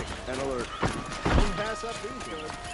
Warning and alert. Don't pass up these goods.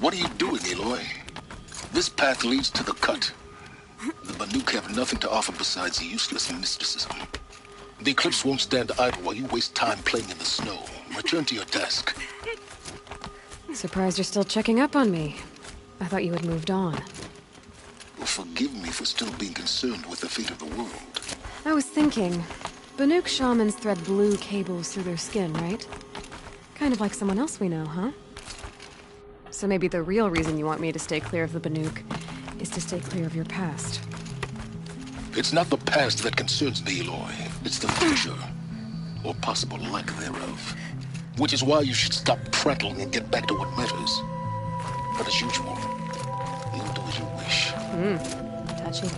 What are you doing, Aloy? This path leads to the cut. The Banuk have nothing to offer besides useless mysticism. The Eclipse won't stand idle while you waste time playing in the snow. Return to your task. Surprised you're still checking up on me. I thought you had moved on. Well, forgive me for still being concerned with the fate of the world. I was thinking, Banuk shamans thread blue cables through their skin, right? Kind of like someone else we know, huh? So maybe the real reason you want me to stay clear of the Banuk is to stay clear of your past. It's not the past that concerns me, Aloy. It's the future. Or possible lack thereof. Which is why you should stop prattling and get back to what matters. But as usual, you'll do as you wish. Touchy.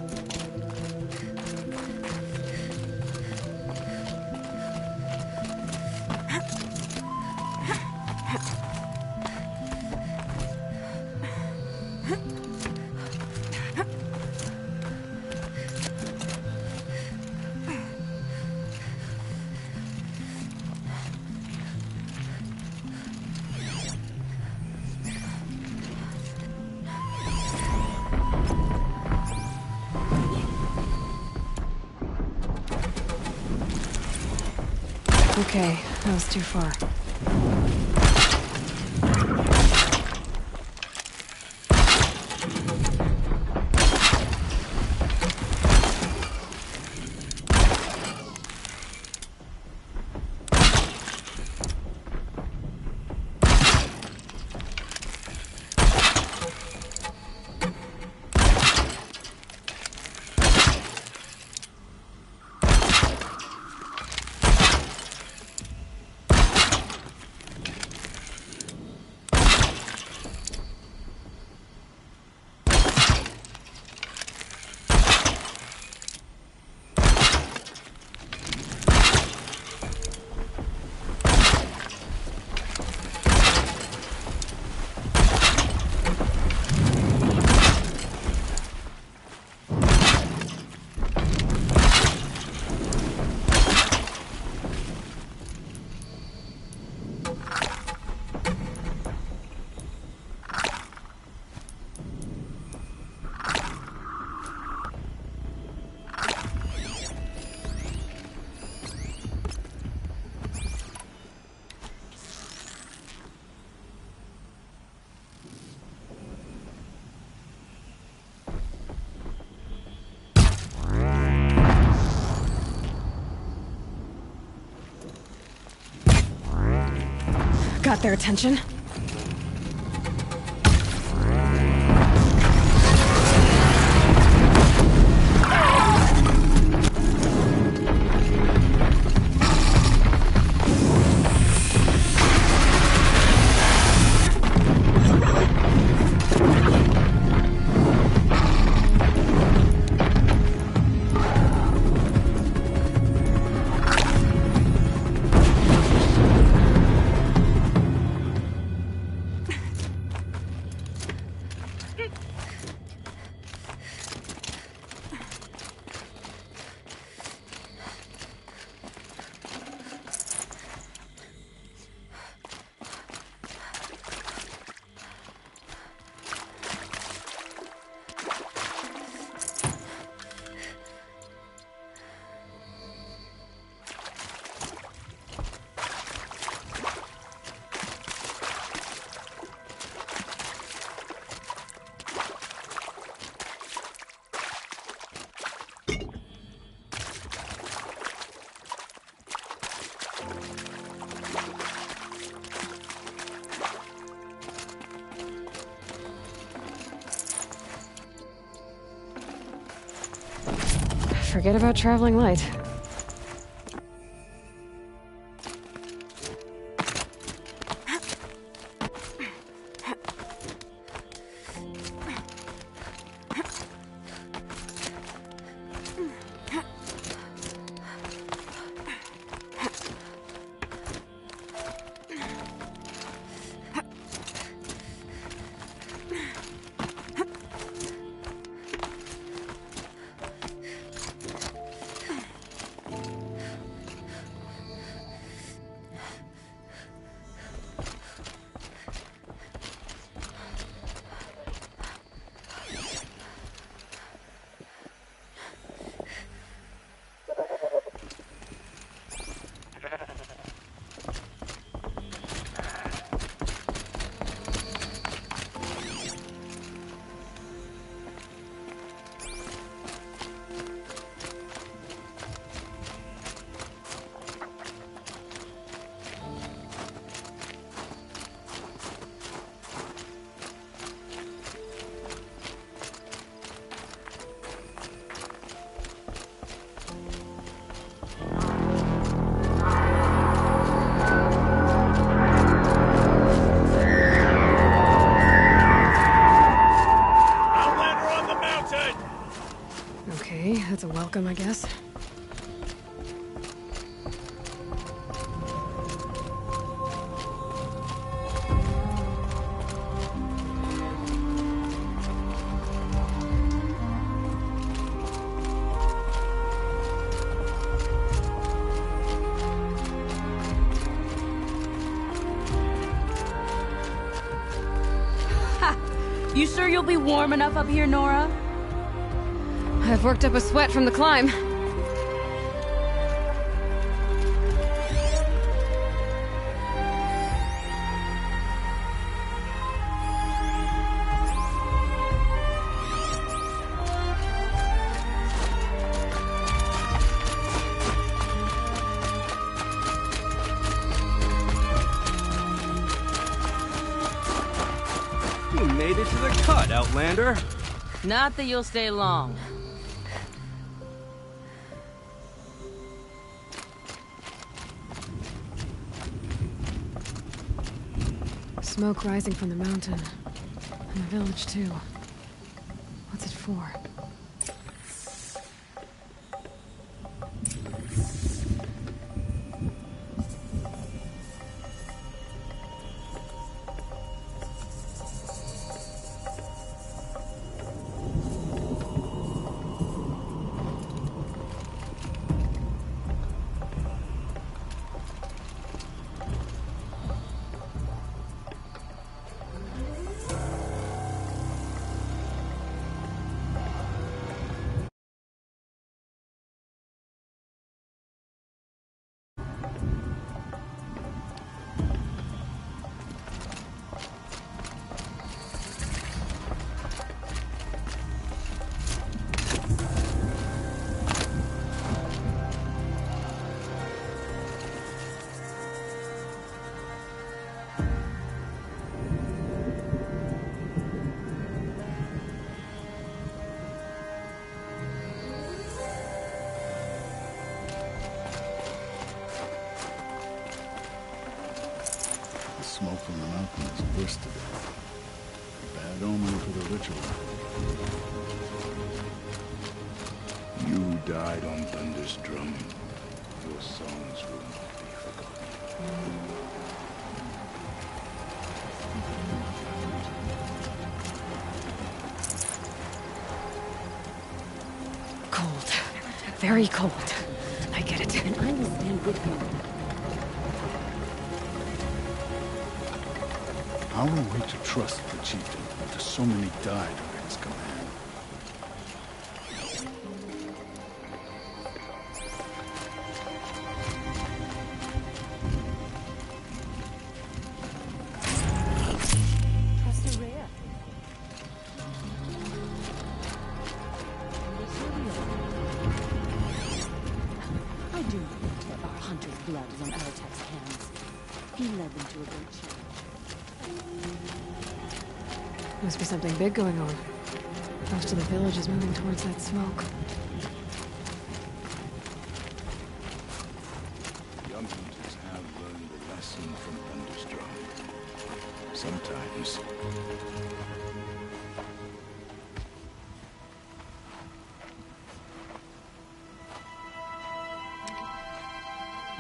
Okay, that was too far. Got their attention. Forget about traveling light. welcome, I guess. You sure you'll be warm enough up here, Nora? I've worked up a sweat from the climb. You made it to the cut, Outlander. Not that you'll stay long. Smoke rising from the mountain. And the village, too. What's it for? The smoke from the mountain is bursted. Bad omen for the ritual. You died on Thunder's drum. Your songs will not be forgotten. Cold. Very cold. I get it. And I will stand with you. How are we to trust the chieftain after so many died under his command? Trust a rare. I do think that our hunter's blood is on Aratek's hands. He led them to a great challenge. Must be something big going on. Most of the village is moving towards that smoke. Young hunters have learned the lesson from Thunder's drum. Sometimes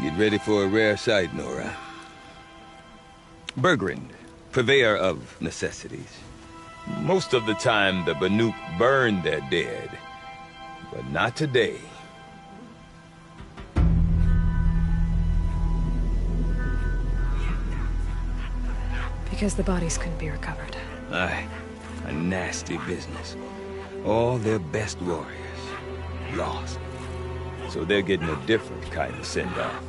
Get ready for a rare sight, Nora. Bergrand, purveyor of necessities. Most of the time, the Banuk burn their dead. But not today. Because the bodies couldn't be recovered. Aye, a nasty business. All their best warriors lost. So they're getting a different kind of send-off.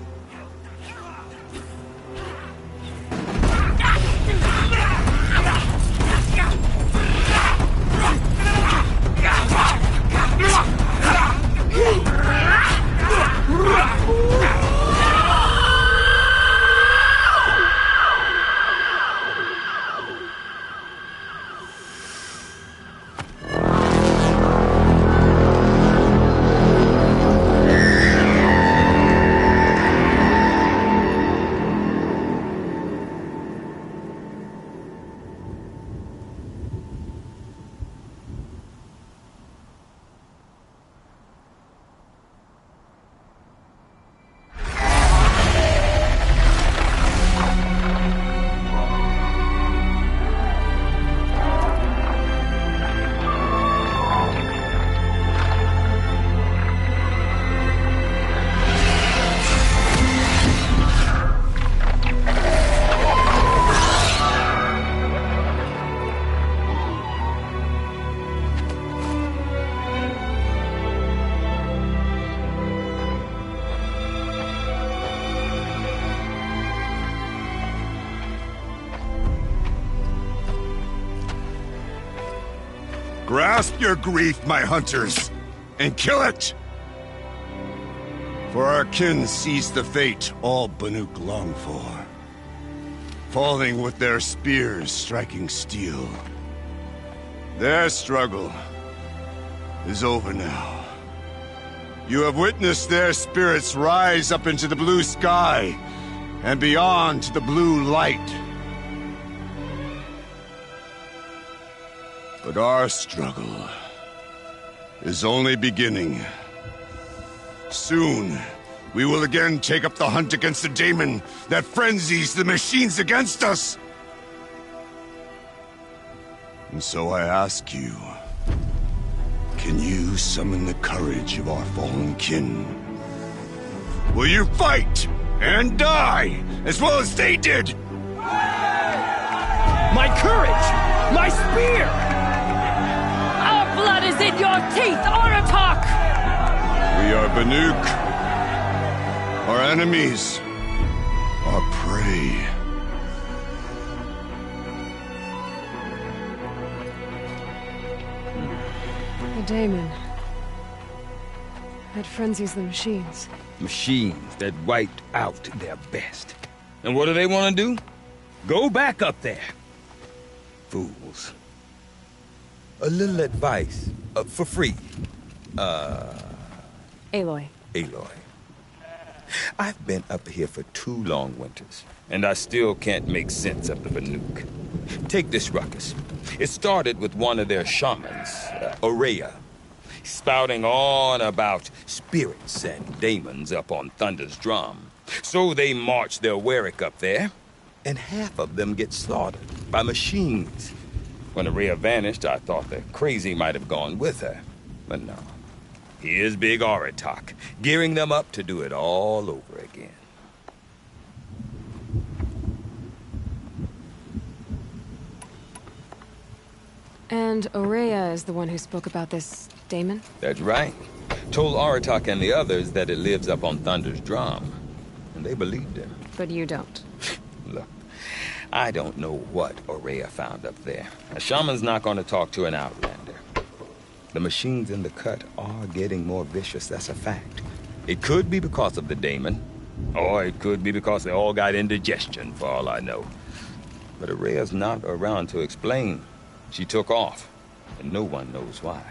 Grasp your grief, my hunters, and kill it! For our kin sees the fate all Banuk long for. Falling with their spears striking steel. Their struggle is over now. You have witnessed their spirits rise up into the blue sky and beyond to the blue light. But our struggle is only beginning. Soon, we will again take up the hunt against the daemon that frenzies the machines against us. And so I ask you, can you summon the courage of our fallen kin? Will you fight and die as well as they did? My courage! My spear! Our blood is in your teeth, Aratak! We are Banuk. Our enemies. Our prey. The daemon. That frenzies the machines. Machines that wiped out their best. And what do they want to do? Go back up there. Fools. A little advice, for free. Aloy. Aloy. I've been up here for 2 long winters, and I still can't make sense of the Banuk. Take this ruckus. It started with one of their shamans, Ourea, spouting on about spirits and daemons up on Thunder's drum. So they march their Werik up there, and half of them get slaughtered by machines. When Ourea vanished, I thought the crazy might have gone with her, but no. Here's Big Aratak, gearing them up to do it all over again. And Ourea is the one who spoke about this daemon? That's right. Told Aratak and the others that it lives up on Thunder's drum. And they believed him. But you don't. Look, I don't know what Ourea found up there. A shaman's not going to talk to an outlander. The machines in the cut are getting more vicious, that's a fact. It could be because of the daemon, or it could be because they all got indigestion, for all I know. But Ourea's not around to explain. She took off, and no one knows why.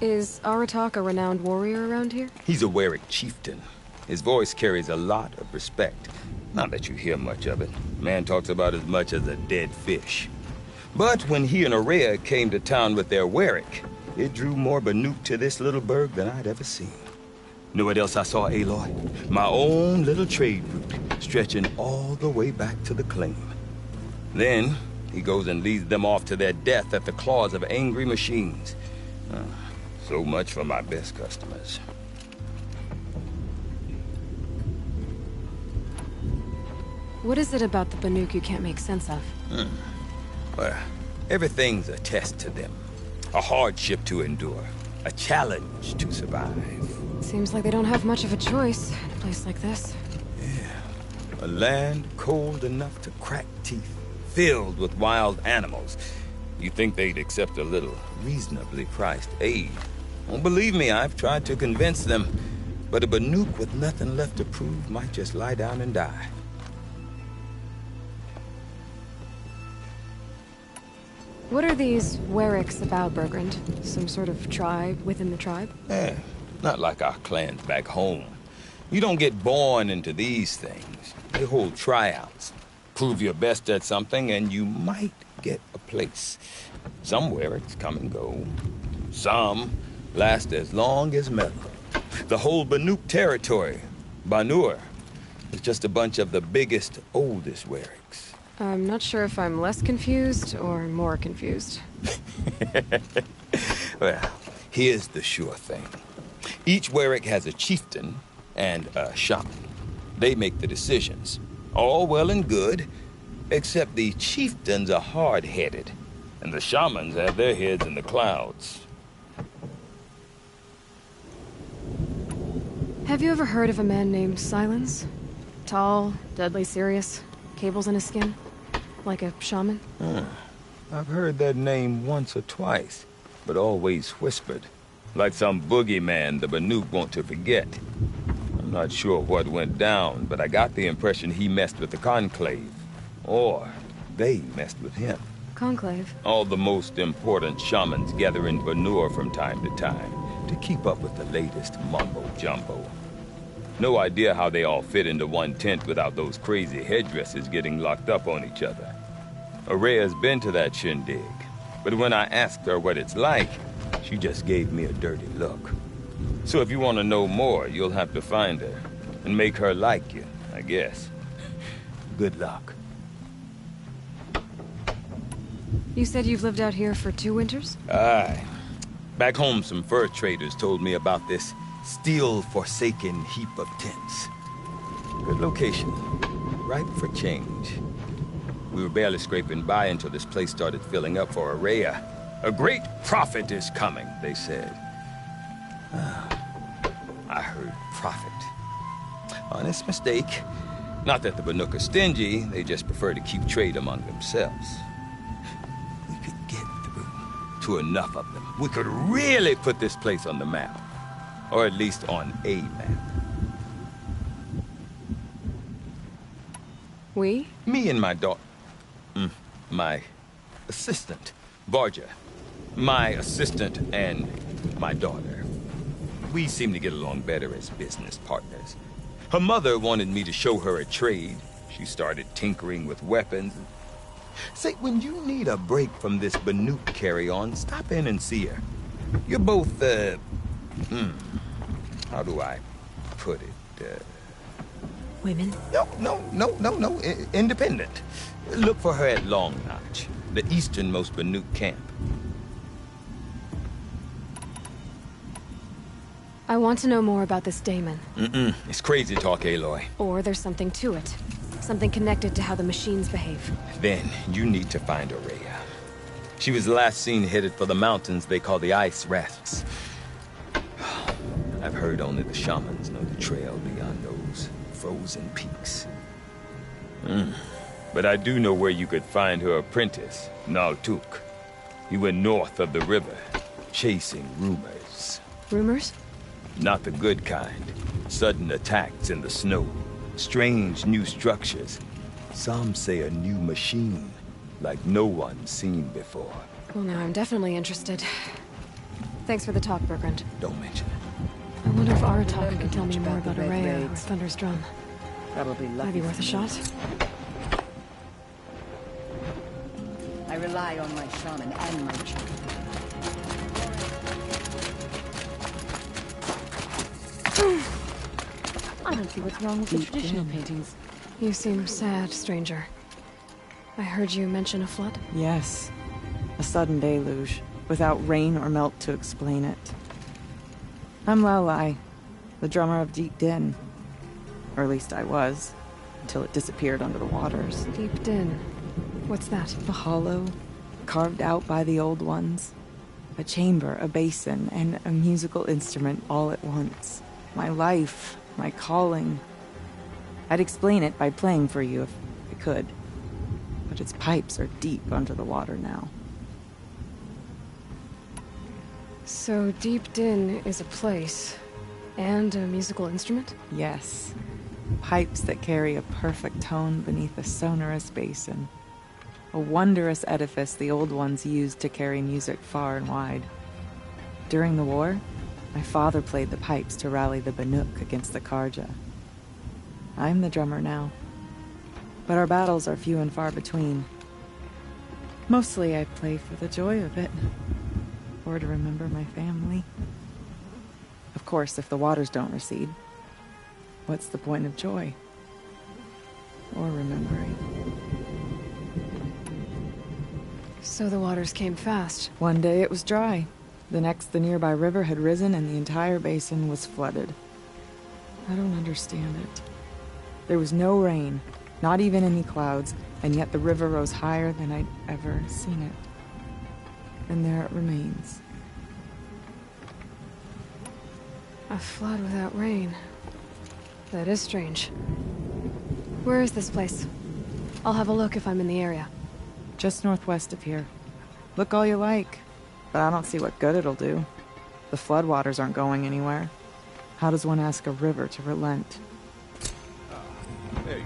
Is Aratak a renowned warrior around here? He's a Werik chieftain. His voice carries a lot of respect. Not that you hear much of it. Man talks about as much as a dead fish. But when he and Ourea came to town with their Werik, it drew more Banuk to this little burg than I'd ever seen. Know what else I saw, Aloy? My own little trade route, stretching all the way back to the claim. Then, he goes and leads them off to their death at the claws of angry machines. So much for my best customers. What is it about the Banuk you can't make sense of? Well, everything's a test to them. A hardship to endure. A challenge to survive. Seems like they don't have much of a choice in a place like this. A land cold enough to crack teeth, filled with wild animals. You think they'd accept a little reasonably priced aid. Don't believe me, I've tried to convince them. But a Banuk with nothing left to prove might just lie down and die. What are these Weriks about, Bergrand? Some sort of tribe within the tribe? Not like our clans back home. You don't get born into these things. They hold tryouts. Prove your best at something and you might get a place. Some Weriks come and go. Some last as long as metal. The whole Banuk territory, Banur, is just a bunch of the biggest, oldest Weriks. I'm not sure if I'm less confused or more confused. Well, here's the sure thing. Each Werik has a chieftain and a shaman. They make the decisions. All well and good, except the chieftains are hard-headed, and the shamans have their heads in the clouds. Have you ever heard of a man named Silence? Tall, deadly serious, cables in his skin? Like a shaman? I've heard that name once or twice, but always whispered. Like some boogeyman the Banuk want to forget. I'm not sure what went down, but I got the impression he messed with the Conclave. Or they messed with him. Conclave? All the most important shamans gather in Vanur from time to time to keep up with the latest mumbo-jumbo. No idea how they all fit into one tent without those crazy headdresses getting locked up on each other. Araya's been to that shindig, but when I asked her what it's like, she just gave me a dirty look. So if you want to know more, you'll have to find her and make her like you, I guess. Good luck. You said you've lived out here for 2 winters? Aye. Back home, some fur traders told me about this steel-forsaken heap of tents. Good location. Ripe for change. We were barely scraping by until this place started filling up for Araya. A great prophet is coming, they said. I heard prophet. Honest mistake. Not that the Banuk are stingy, they just prefer to keep trade among themselves. We could get through to enough of them. We could really put this place on the map. Or at least on a map. We? Me and my daughter. My assistant, Varja. My assistant and my daughter. We seem to get along better as business partners. Her mother wanted me to show her a trade. She started tinkering with weapons. Say, when you need a break from this Banuk carry-on, stop in and see her. You're both, how do I put it, Women? No, independent. Look for her at Long Notch, the easternmost Banuk camp. I want to know more about this daemon. It's crazy talk, Aloy. Or there's something to it. Something connected to how the machines behave. Then you need to find Araya. She was last seen headed for the mountains they call the Ice Rasps. I've heard only the shamans know the trail beyond those frozen peaks. But I do know where you could find her apprentice, Naltuk. He went north of the river, chasing rumors. Rumors? Not the good kind. Sudden attacks in the snow. Strange new structures. Some say a new machine, like no one's seen before. Well, now I'm definitely interested. Thanks for the talk, Bergrand. Don't mention it. I wonder if Aratak could tell me more about Araya or Thunder's drum. Probably lucky. Might be worth a shot. I rely on my shaman and my chief. I don't see what's wrong with the traditional paintings. You seem sad, stranger. I heard you mention a flood? Yes. A sudden deluge, without rain or melt to explain it. I'm Lalai, the drummer of Deep Din. Or at least I was, until it disappeared under the waters. Deep Din. What's that? A hollow, carved out by the old ones. A chamber, a basin, and a musical instrument all at once. My life, my calling. I'd explain it by playing for you if I could. But its pipes are deep under the water now. So Deep Din is a place, and a musical instrument? Yes. Pipes that carry a perfect tone beneath a sonorous basin. A wondrous edifice the old ones used to carry music far and wide. During the war, my father played the pipes to rally the Banuk against the Karja. I'm the drummer now. But our battles are few and far between. Mostly I play for the joy of it. Or to remember my family. Of course, if the waters don't recede, what's the point of joy? Or remembering? So the waters came fast. One day it was dry. The next, the nearby river had risen and the entire basin was flooded. I don't understand it. There was no rain, not even any clouds, and yet the river rose higher than I'd ever seen it. And there it remains. A flood without rain. That is strange. Where is this place? I'll have a look if I'm in the area. Just northwest of here. Look all you like, but I don't see what good it'll do. The floodwaters aren't going anywhere. How does one ask a river to relent? Hey.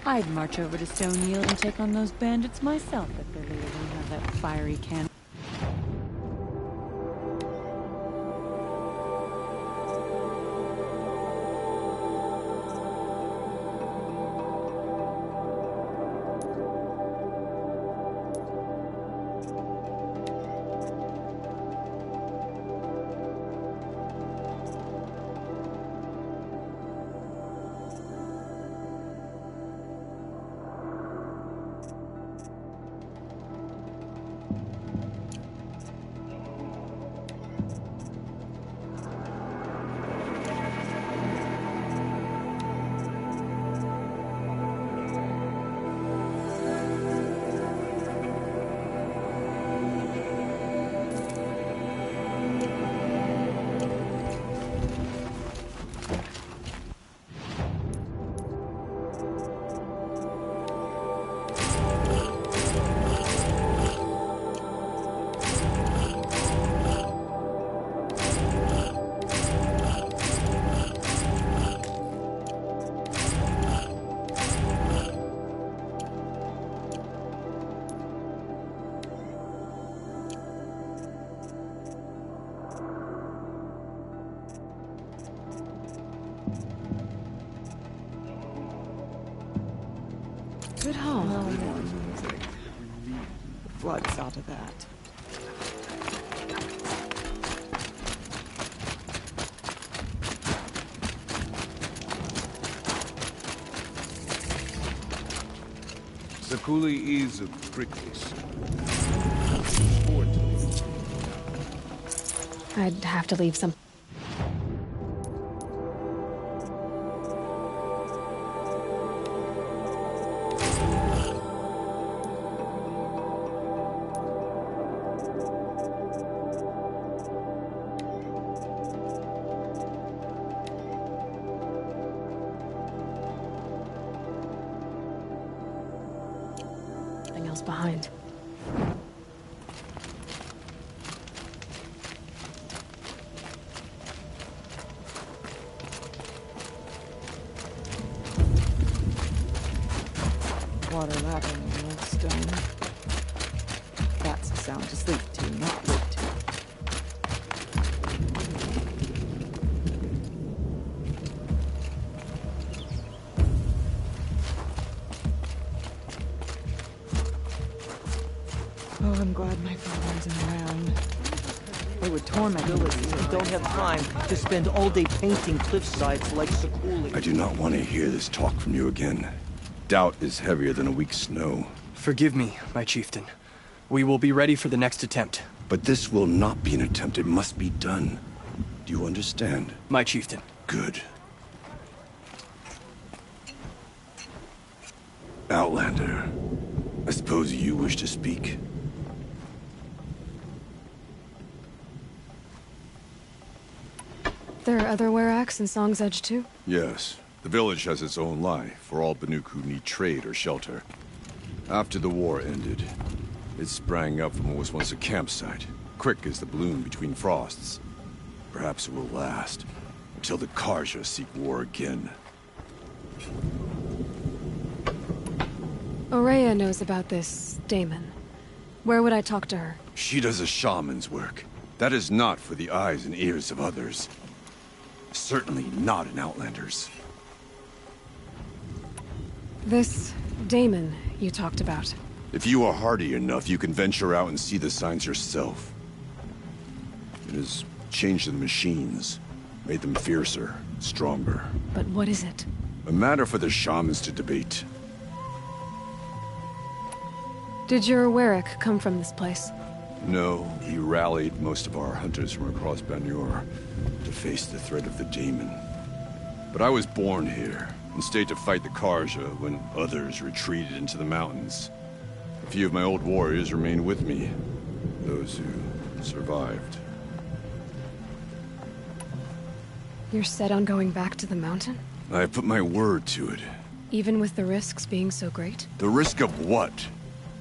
I'd march over to Stone Yield and take on those bandits myself if they really didn't have that fiery cannon. Good haul. Blood's out of that. Sakuli is a pricklies. I'd have to leave some. Else behind. Water lapping on the old stone. That's a sound to sleep to, not live to. Oh, I'm glad my father isn't around. They would torment villagers who don't have time to spend all day painting cliffsides like Sakuli. I do not want to hear this talk from you again. Doubt is heavier than a week's snow. Forgive me, my chieftain. We will be ready for the next attempt. But this will not be an attempt. It must be done. Do you understand? My chieftain. Good. Outlander, I suppose you wish to speak? There are other Weraks in Song's Edge too? Yes. The village has its own life for all Banuk who need trade or shelter. After the war ended, it sprang up from what was once a campsite, quick as the bloom between frosts. Perhaps it will last, until the Karja seek war again. Ourea knows about this Damon. Where would I talk to her? She does a shaman's work. That is not for the eyes and ears of others. Certainly not an Outlander's. This Damon you talked about. If you are hardy enough, you can venture out and see the signs yourself. It has changed the machines, made them fiercer, stronger. But what is it? A matter for the shamans to debate. Did your Werak come from this place? No, he rallied most of our hunters from across Banur to face the threat of the Daemon. But I was born here, and stayed to fight the Karja when others retreated into the mountains. A few of my old warriors remained with me, those who survived. You're set on going back to the mountain? I put my word to it. Even with the risks being so great? The risk of what?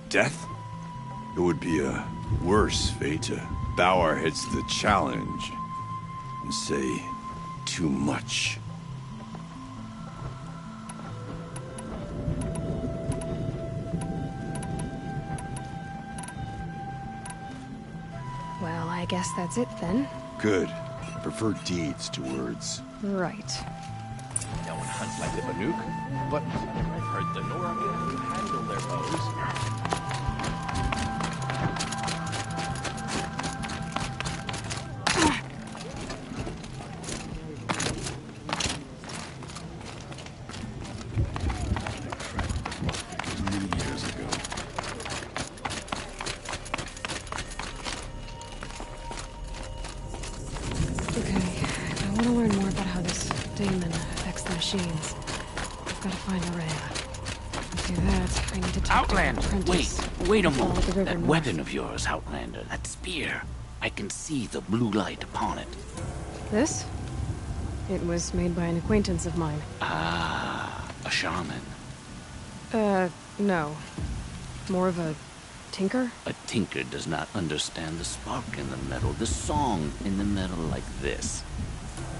Death? It would be a worse fate to bow our heads to the challenge and say too much. Well, I guess that's it then. Good. I prefer deeds to words. Right. No one hunts like the Banuk, but I've heard the Nora can handle their bows. Many years ago. Okay, I want to learn more about how this daemon affects the machines. I've got to find Araya. To do that, I need to talk to an Outlander, apprentice. wait a Follow the moment. river That north. weapon of yours, Outlander, that spear. I can see the blue light upon it. This? It was made by an acquaintance of mine. Ah, a shaman. No. More of a tinker? A tinker does not understand the spark in the metal, the song in the metal like this.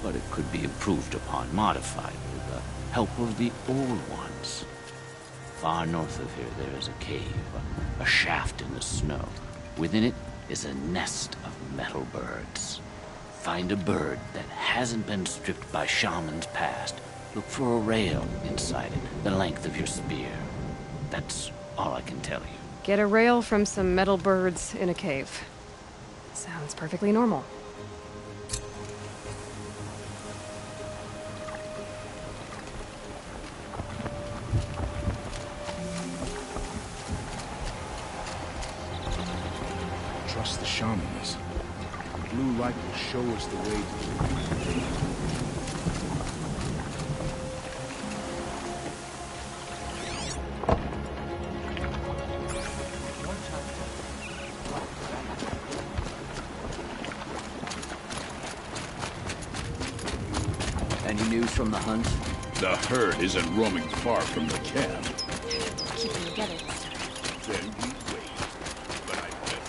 But it could be improved upon, modified with the help of the old ones. Far north of here, there is a cave, a shaft in the snow. Within it is a nest of metal birds. Find a bird that hasn't been stripped by shamans past. Look for a rail inside it, the length of your spear. That's all I can tell you. Get a rail from some metal birds in a cave. Sounds perfectly normal. Trust the shamans. The blue light will show us the way to the Any news from the hunt? The herd isn't roaming far from the camp. Keep them together this time. Then we wait. But I bet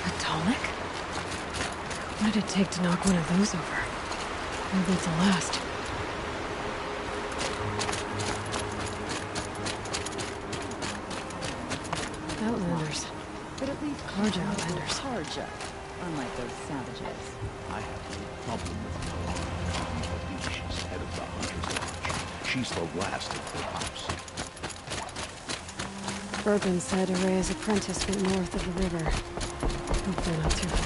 A Dalek? What did it take to knock one of those over? Maybe it's a last. Outlanders. But at least Karja Outlanders. Karja, unlike those savages. I have no problem with her. She's head of the Hunter's Lodge. She's the last of the house. Bourbon said Araya's apprentice went north of the river. Hopefully not too far.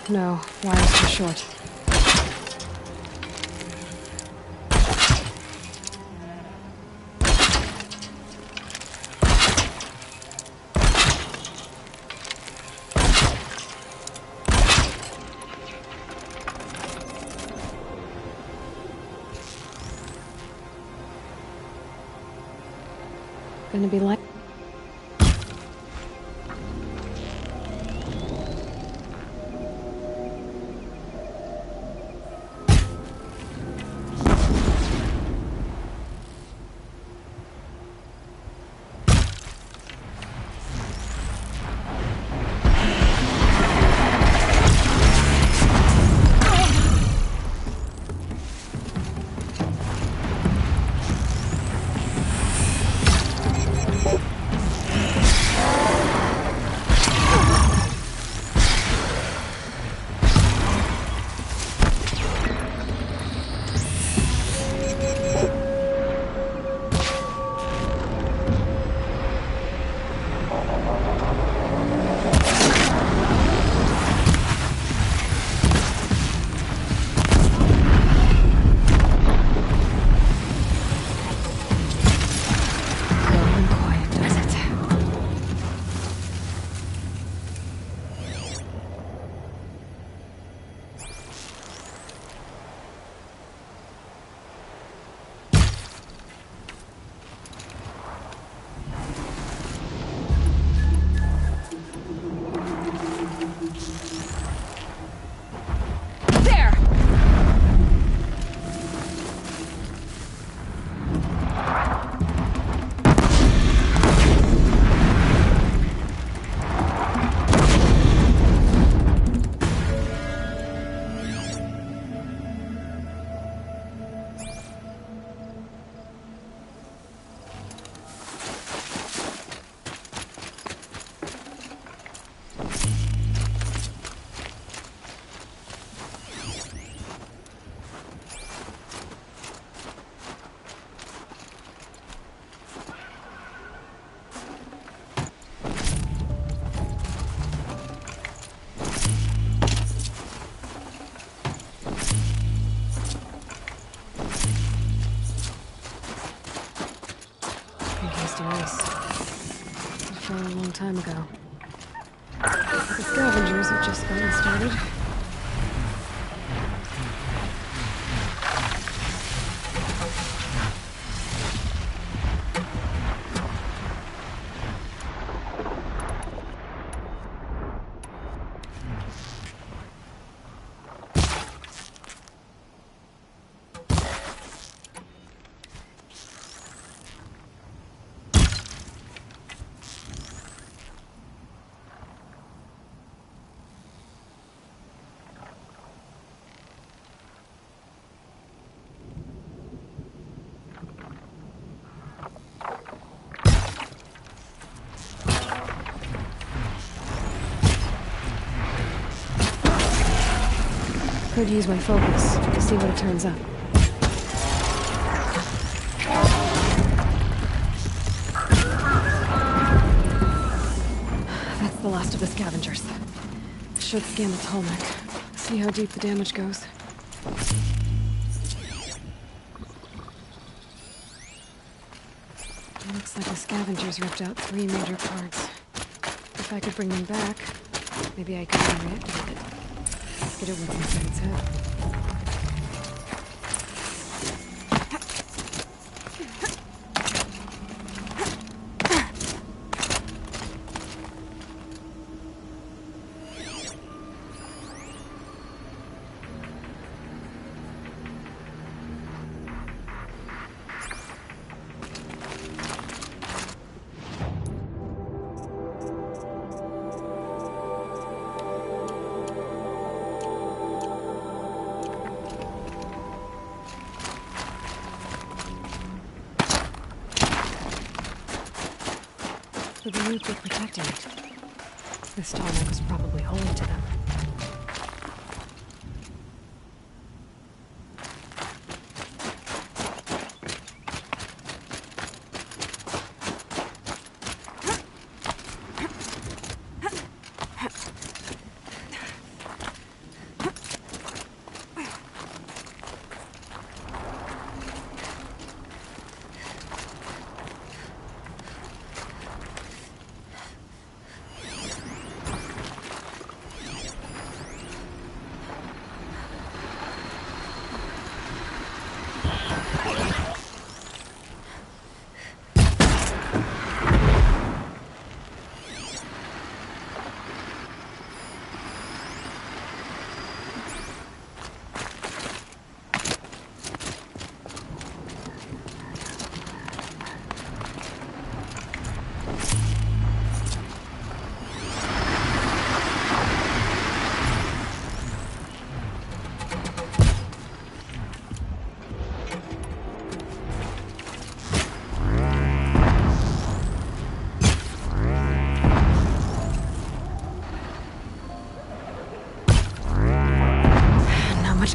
No, wire's too short. Gonna be like... info a long time ago. The scavengers have just gotten started. Could use my focus to see what it turns up. That's the last of the scavengers. Should scan the Tolmec. See how deep the damage goes. Looks like the scavengers ripped out 3 major parts. If I could bring them back, maybe I could reactivate it. Get it what's inside its head. The Banuk were protecting it. This Tolmec was probably holy to them.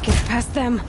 Get past them.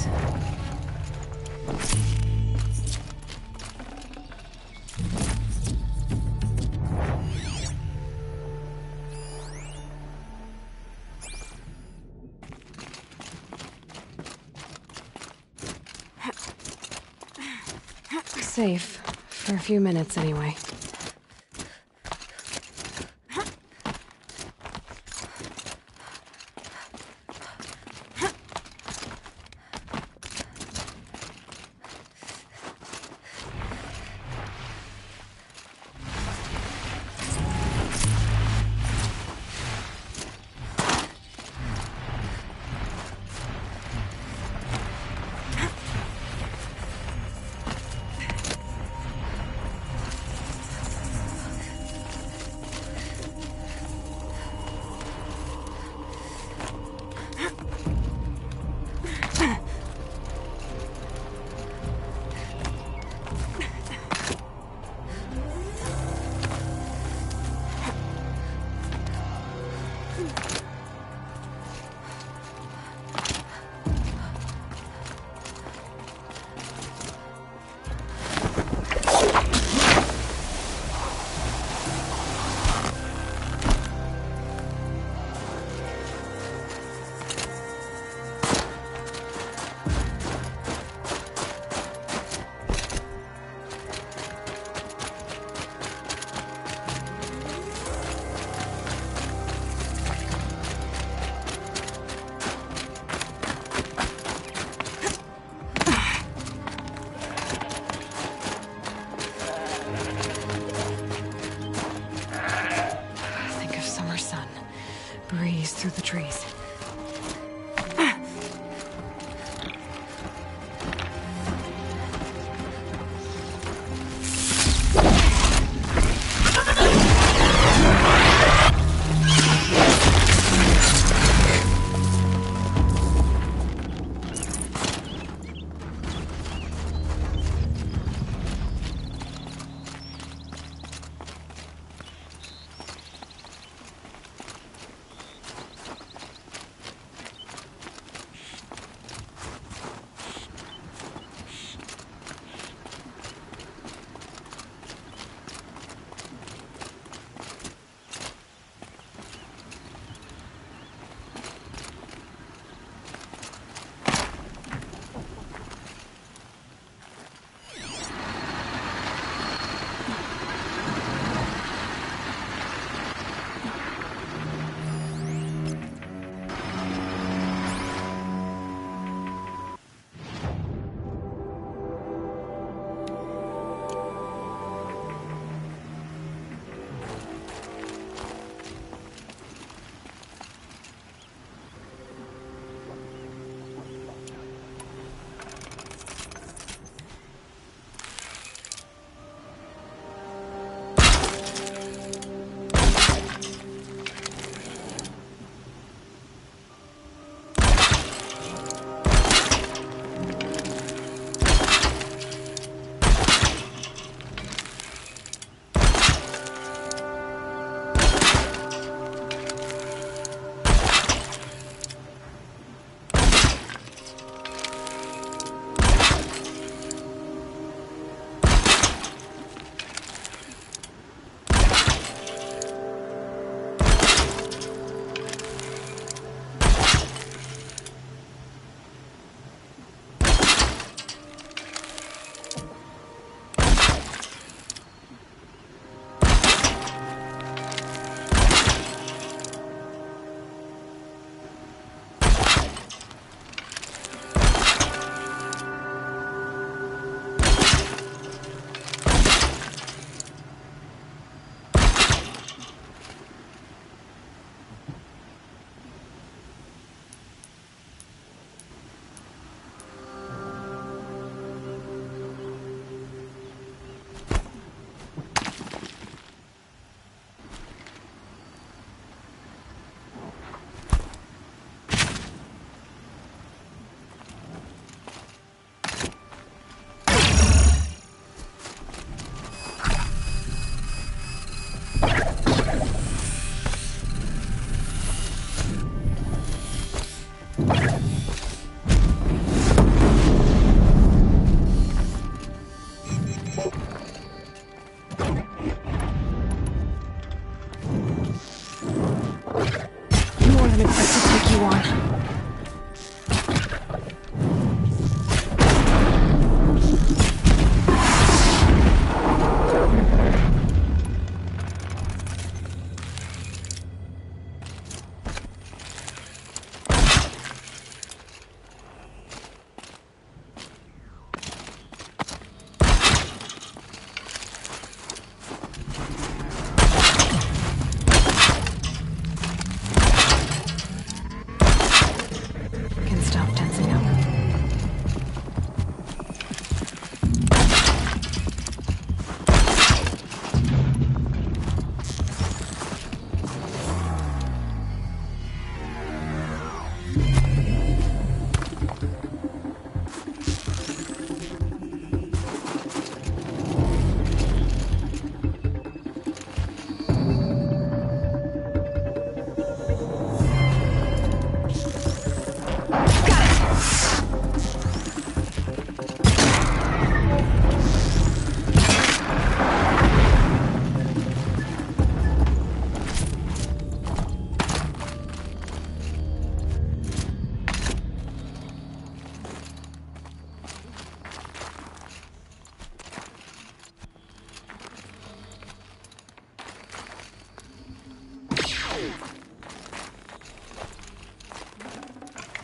right. Safe. For a few minutes, anyway. Breeze through the trees.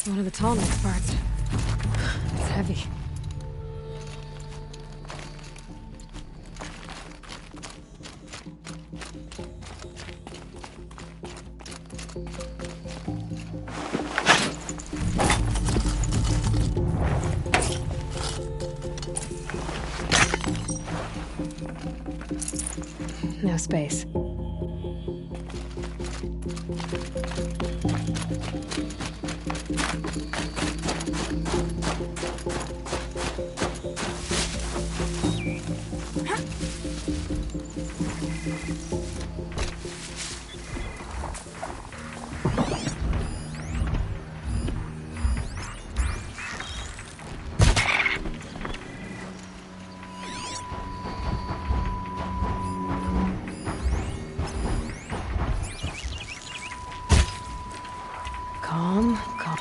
One of the tall next parts. It's heavy. No space. Calm, calm.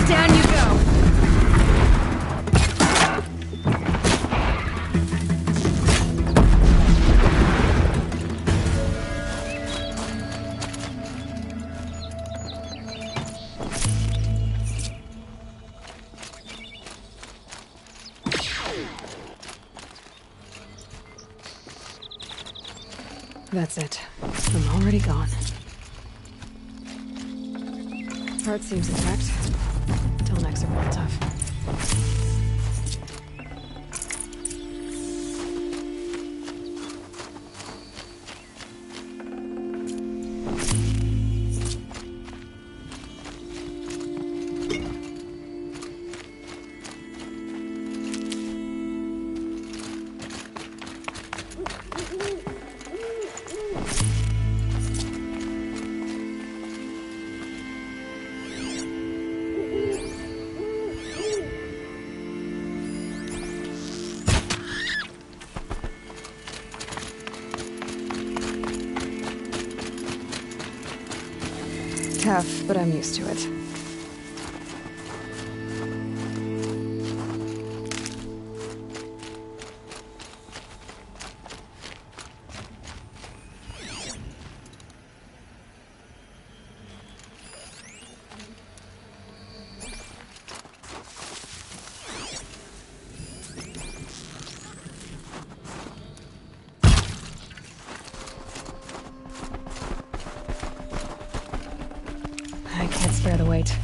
Down you go! That's it. I'm already gone. Heart seems intact. Telnecks are real tough. Tough, but I'm used to it. I can't spare the weight.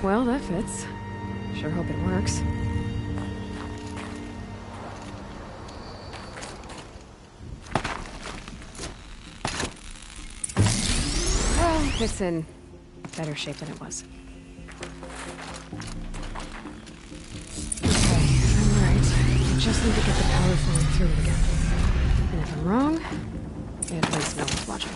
Well, that fits. Sure hope it works. Well, it's in better shape than it was. Okay, I'm right. I just need to get the power flowing through it again. And if I'm wrong, at least no one's watching.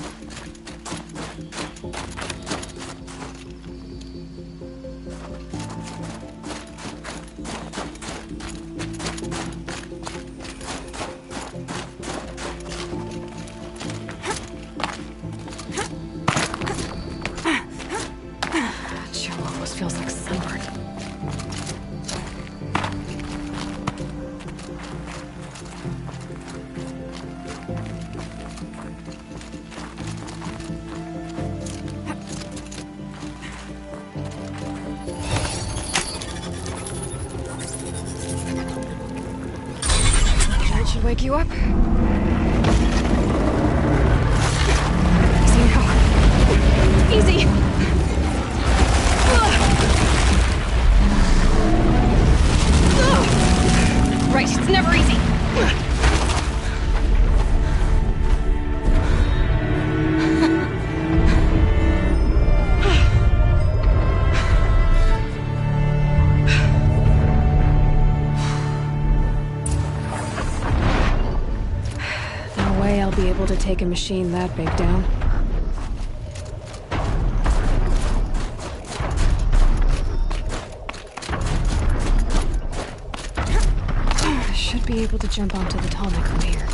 Chill almost feels like sunburn. That should wake you up. Easy now. Easy! Right, it's never easy. No way I'll be able to take a machine that big down. Should be able to jump onto the tallneck from here.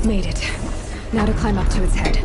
Made it. Now to climb up to its head.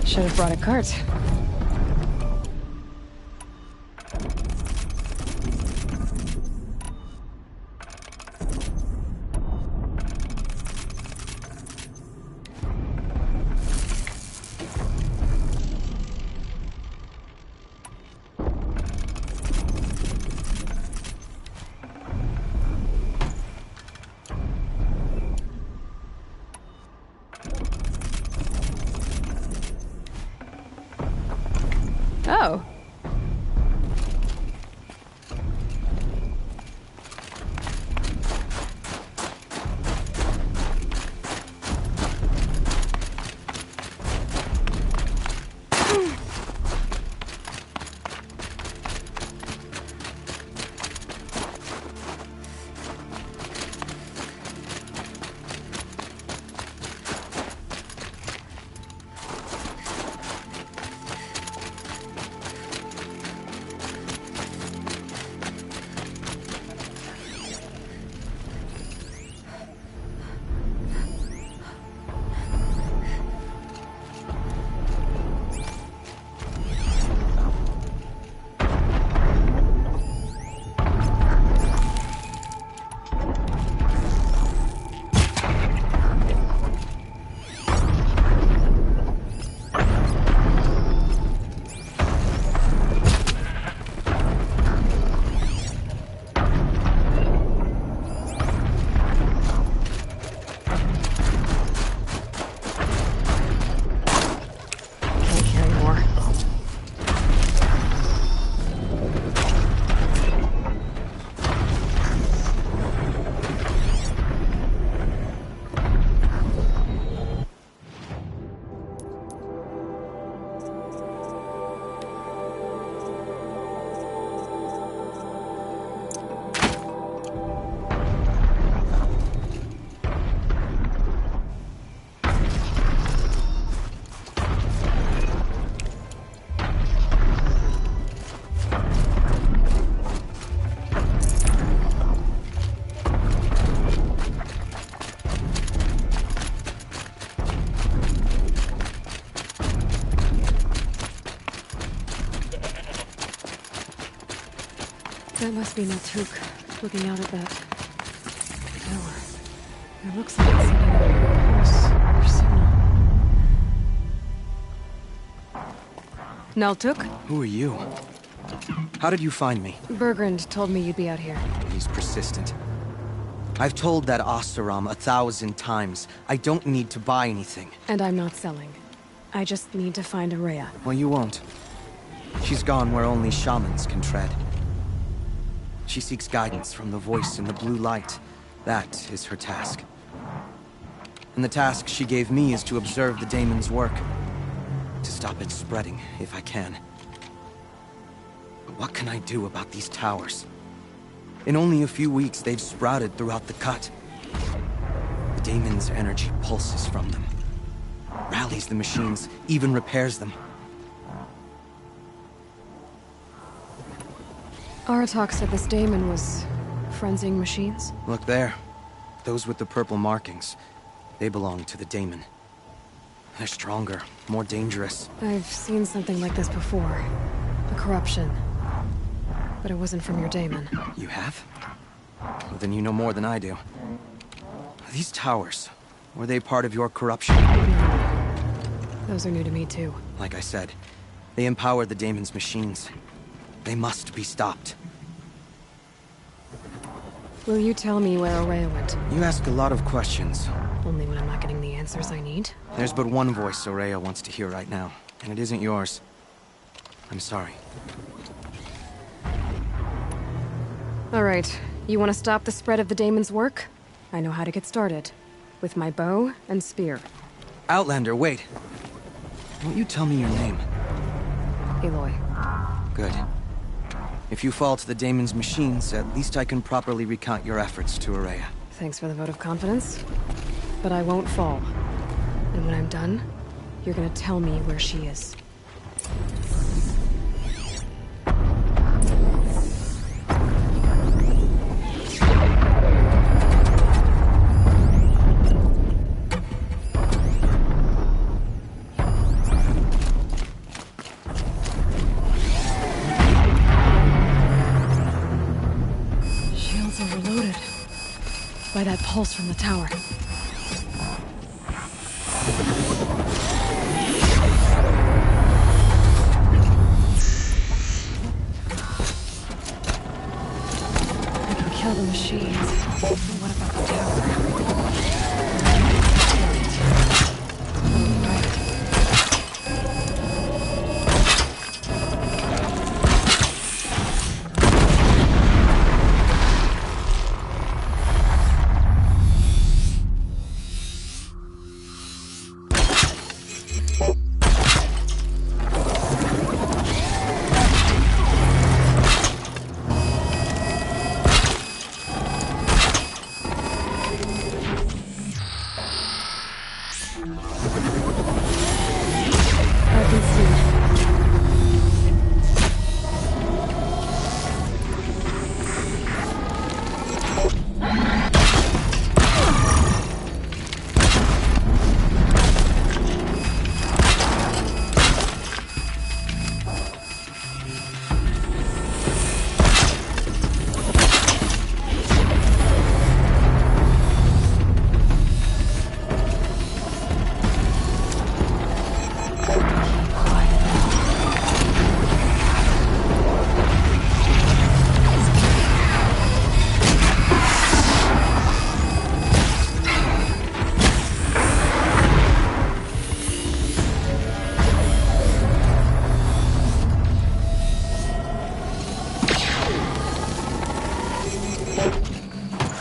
Should have brought a cart. Oh. That must be Naltuk, looking out at that tower. It looks like it's sending a pulse or signal. Naltuk? Who are you? How did you find me? Bergrand told me you'd be out here. He's persistent. I've told that Oseram 1,000 times. I don't need to buy anything. And I'm not selling. I just need to find Araya. Well, you won't. She's gone where only shamans can tread. She seeks guidance from the voice in the blue light. That is her task. And the task she gave me is to observe the daemon's work. To stop it spreading, if I can. But what can I do about these towers? In only a few weeks, they've sprouted throughout the cut. The daemon's energy pulses from them. Rallies the machines, even repairs them. Aratak said this daemon was frenzying machines. Look there. Those with the purple markings. They belong to the daemon. They're stronger, more dangerous. I've seen something like this before. A corruption. But it wasn't from your daemon. You have? Well, then you know more than I do. These towers, were they part of your corruption? No. Those are new to me too. Like I said, they empower the daemon's machines. They must be stopped. Will you tell me where Araya went? You ask a lot of questions. Only when I'm not getting the answers I need? There's but one voice Araya wants to hear right now, and it isn't yours. I'm sorry. All right. You want to stop the spread of the daemon's work? I know how to get started. With my bow and spear. Outlander, wait. Won't you tell me your name? Aloy. Good. If you fall to the daemon's machines, at least I can properly recount your efforts to Araya. Thanks for the vote of confidence. But I won't fall. And when I'm done, you're gonna tell me where she is. pulse from the tower. I can kill the machines. But what about the tower?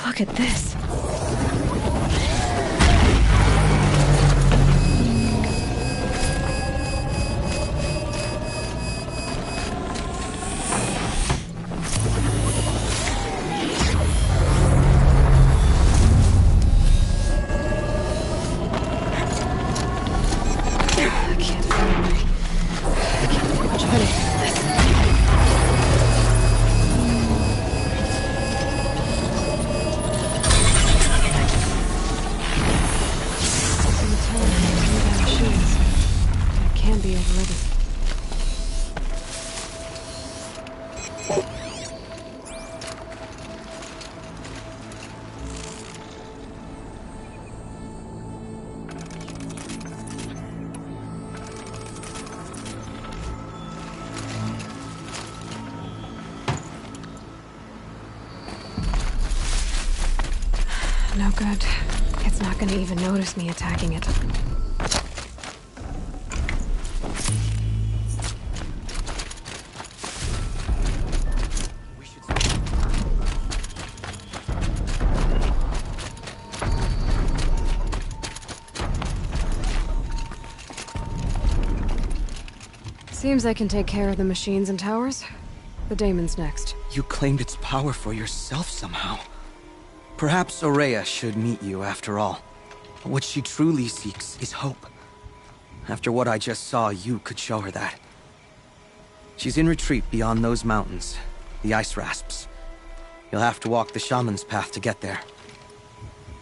Look at this. No good. It's not gonna even notice me attacking it. Seems I can take care of the machines and towers. The daemon's next. You claimed its power for yourself somehow. Perhaps Ourea should meet you after all. What she truly seeks is hope. After what I just saw, you could show her that. She's in retreat beyond those mountains, the Ice Rasps. You'll have to walk the Shaman's path to get there.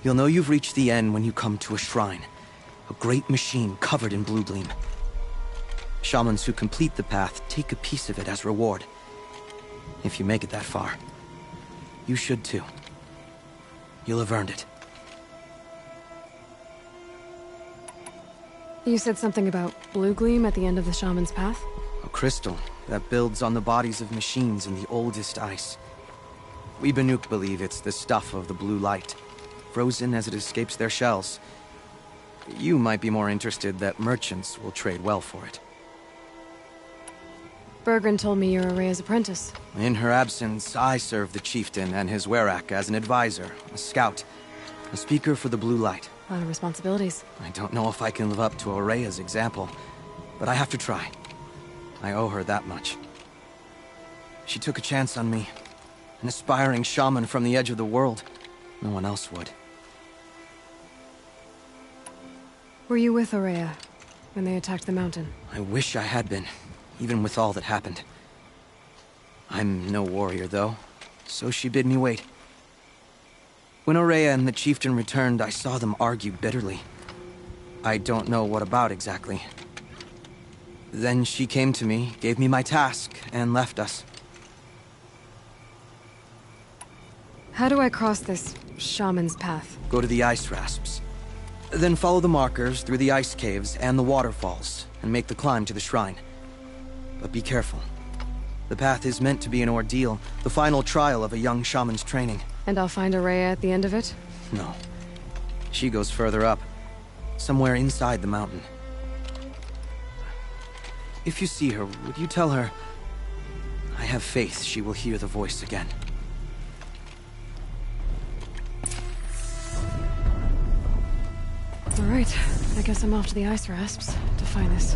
You'll know you've reached the end when you come to a shrine. A great machine covered in blue gleam. Shamans who complete the path take a piece of it as reward. If you make it that far, you should too. You'll have earned it. You said something about blue gleam at the end of the Shaman's path? A crystal that builds on the bodies of machines in the oldest ice. We Banuk believe it's the stuff of the blue light, frozen as it escapes their shells. You might be more interested that merchants will trade well for it. Bergren told me you're Ourea's apprentice. In her absence, I serve the chieftain and his werak as an advisor, a scout, a speaker for the blue light. A lot of responsibilities. I don't know if I can live up to Ourea's example, but I have to try. I owe her that much. She took a chance on me. An aspiring shaman from the edge of the world. No one else would. Were you with Ourea when they attacked the mountain? I wish I had been, even with all that happened. I'm no warrior, though, so she bid me wait. When Ourea and the chieftain returned, I saw them argue bitterly. I don't know what about exactly. Then she came to me, gave me my task, and left us. How do I cross this Shaman's Path. Go to the ice rasps. Then follow the markers through the ice caves and the waterfalls, and make the climb to the shrine. But be careful. The path is meant to be an ordeal, the final trial of a young shaman's training. And I'll find Araya at the end of it? No. She goes further up. Somewhere inside the mountain. If you see her, would you tell her... I have faith she will hear the voice again. All right, I guess I'm off to the ice rasps to find this.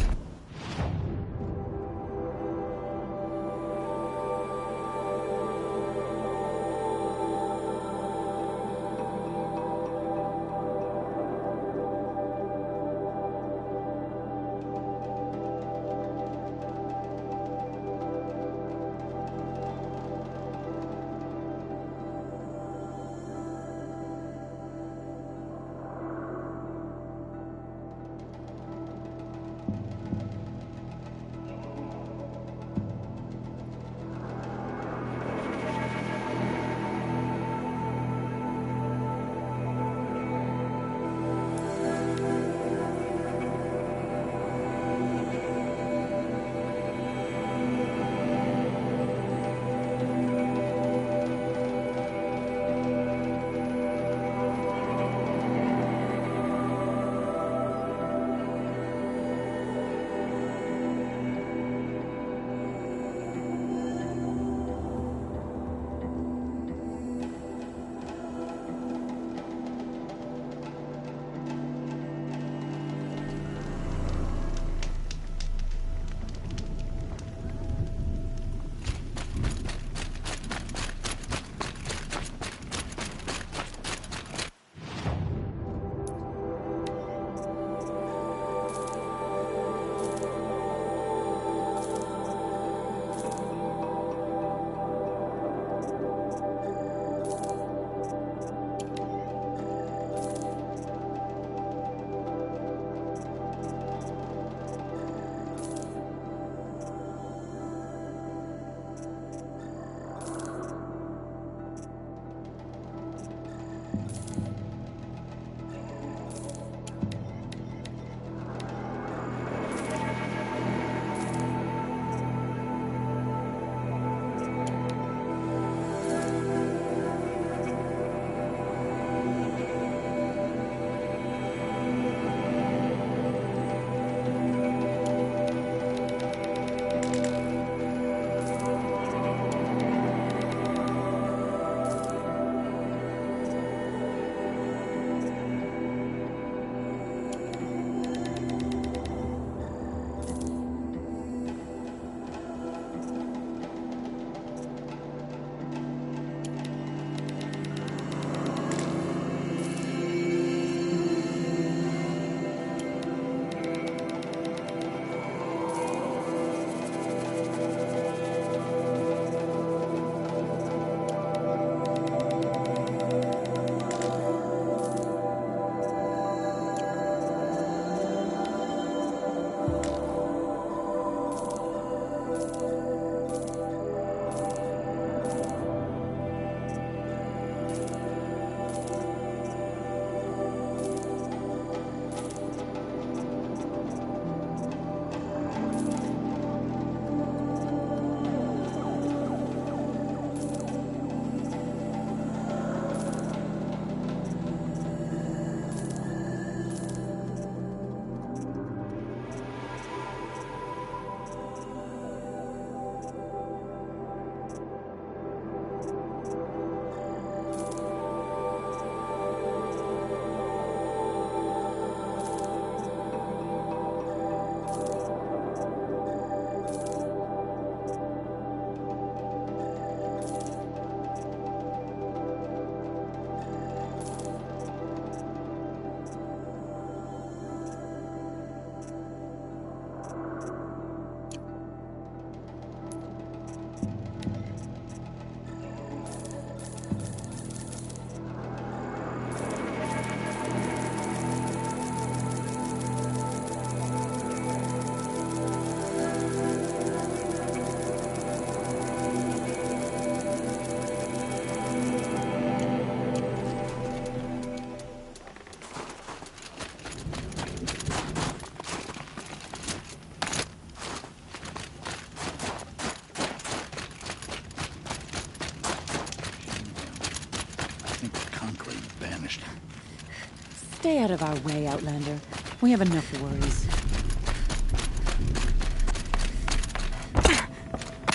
Stay out of our way, Outlander. We have enough worries.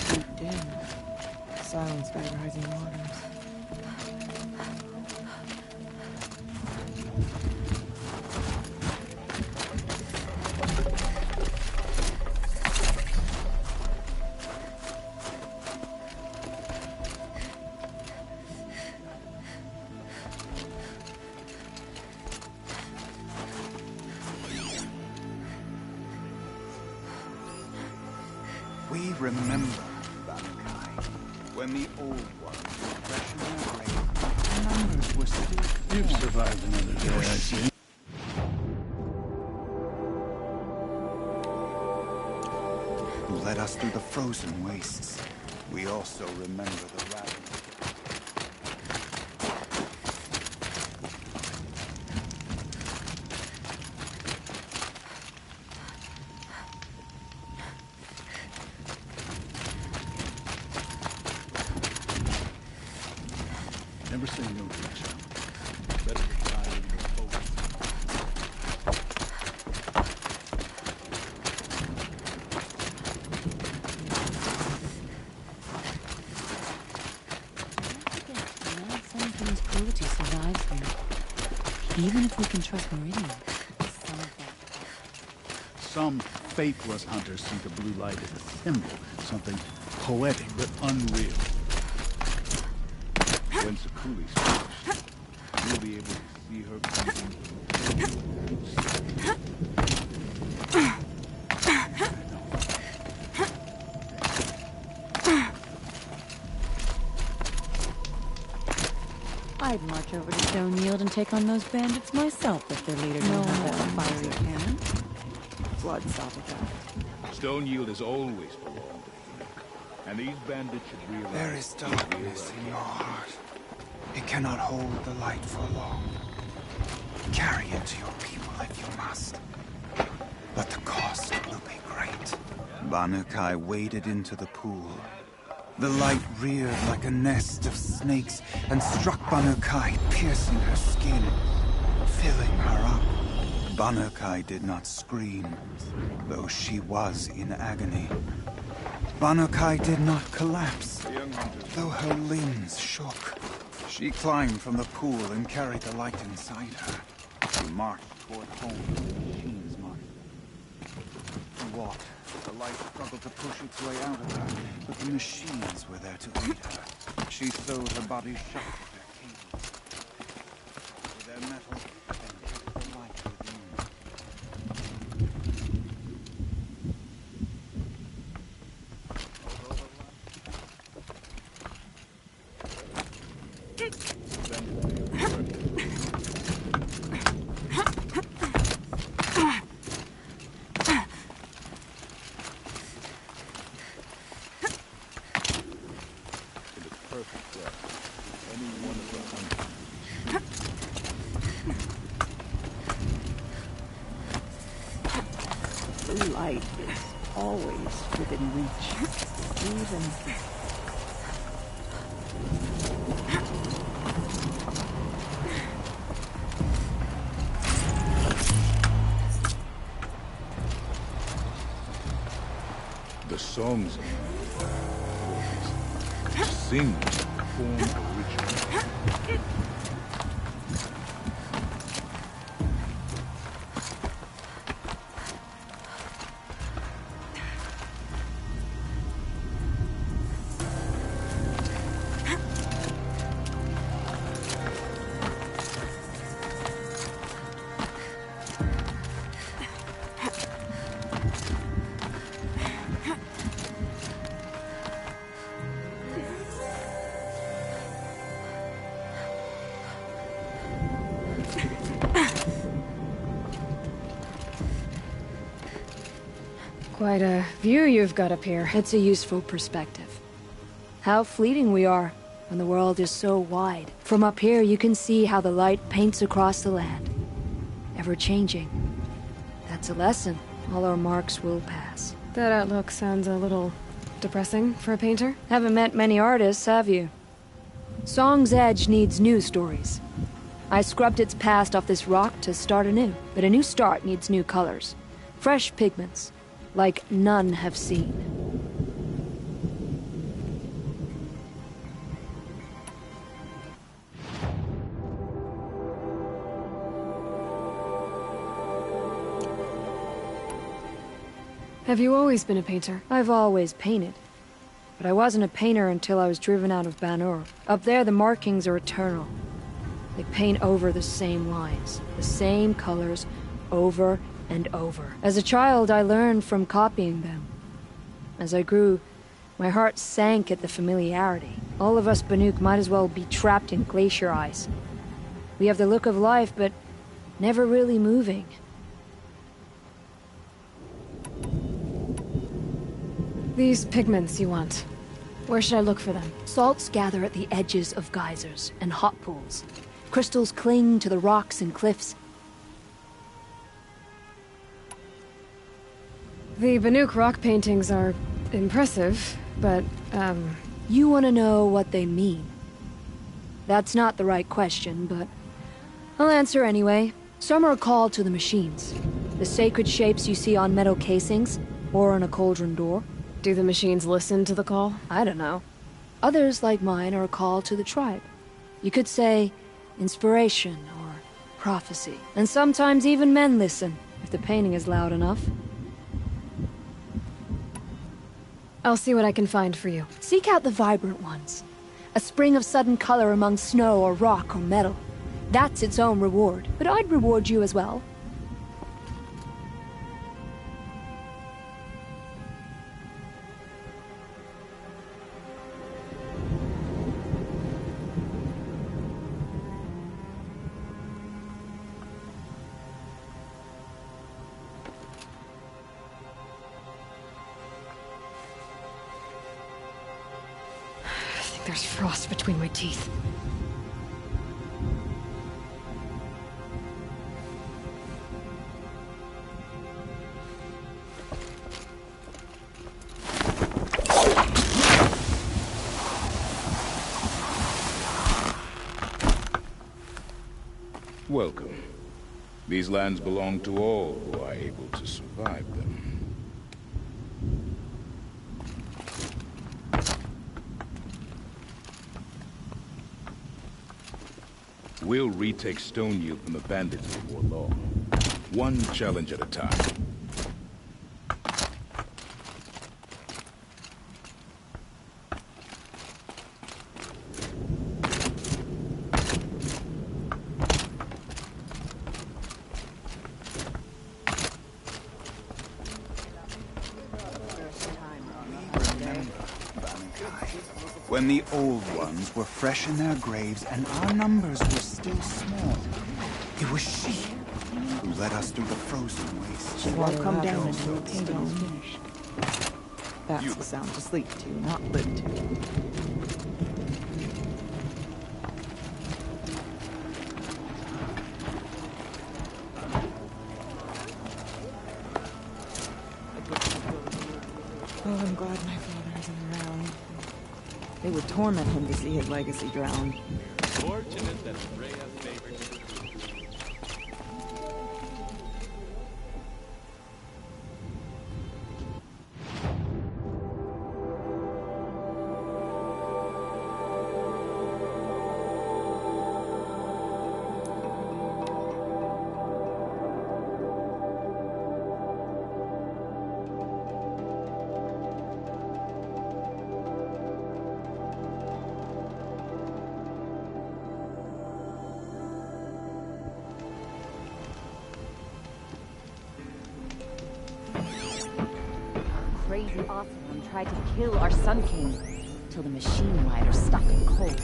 Deep dim, silenced by rising waters. We remember, Balakai, when the old ones were fresh in their grave, the numbers were still... You've survived another day, I see. Who led us through the frozen wastes. We also remember the ravens. Never say no to a challenge. Better to try than to oppose. Something's cruelty survives here. Even if we can trust Meridian. Some of that. Some faithless hunters see the blue light as a symbol, something poetic but unreal. When Sakuli speaks, you'll be able to see her coming. I'd march over to Stone Yield and take on those bandits myself if their leader No don't have that more fiery cannon. Blood saw to that. Stone Yield has always belonged to Phoenix, and these bandits should realize... There is darkness in your heart. It cannot hold the light for long. Carry it to your people if you must. But the cost will be great. Banu-Kai waded into the pool. The light reared like a nest of snakes and struck Banu-Kai, piercing her skin, filling her up. Banu-Kai did not scream, though she was in agony. Banu-Kai did not collapse, though her limbs shook. She climbed from the pool and carried the light inside her. She marched toward home as the machines marched. She walked. The light struggled to push its way out of her, but the machines were there to aid her. She sewed her body shut with their cables, with their metal, and kept the light within. The light is always within reach. Even... The songs sing form a ritual. Quite a view you've got up here. It's a useful perspective. How fleeting we are when the world is so wide. From up here, you can see how the light paints across the land. Ever changing. That's a lesson. All our marks will pass. That outlook sounds a little depressing for a painter. Haven't met many artists, have you? Song's Edge needs new stories. I scrubbed its past off this rock to start anew. But a new start needs new colors. Fresh pigments, like none have seen. Have you always been a painter? I've always painted. But I wasn't a painter until I was driven out of Ban-Ur. Up there, the markings are eternal. They paint over the same lines, the same colors, over and over. As a child, I learned from copying them. As I grew, my heart sank at the familiarity. All of us Banuk might as well be trapped in glacier ice. We have the look of life, but never really moving. These pigments you want. Where should I look for them? Salts gather at the edges of geysers and hot pools. Crystals cling to the rocks and cliffs. The Banuk rock paintings are impressive, but, You want to know what they mean? That's not the right question, but I'll answer anyway. Some are called to the machines. The sacred shapes you see on metal casings, or on a cauldron door. Do the machines listen to the call? I don't know. Others, like mine, are a call to the tribe. You could say inspiration or prophecy. And sometimes even men listen, if the painting is loud enough. I'll see what I can find for you. Seek out the vibrant ones. A spring of sudden color among snow or rock or metal. That's its own reward. But I'd reward you as well. There's frost between my teeth. Welcome. These lands belong to all who are able to survive them. We'll retake Stoneyield from the bandits before long. One challenge at a time. When the old ones were fresh in their graves and our numbers were still small, it was she who led us through the frozen wastes. She won't come down until the painting is finished. That's a sound to sleep to, not live to. Oh, I'm glad my father isn't around. They would torment him to see his legacy drown. Fortunate that Freya favored him. Crazy Oseram tried to kill our Sun King, till the Machine Rider stopped him cold.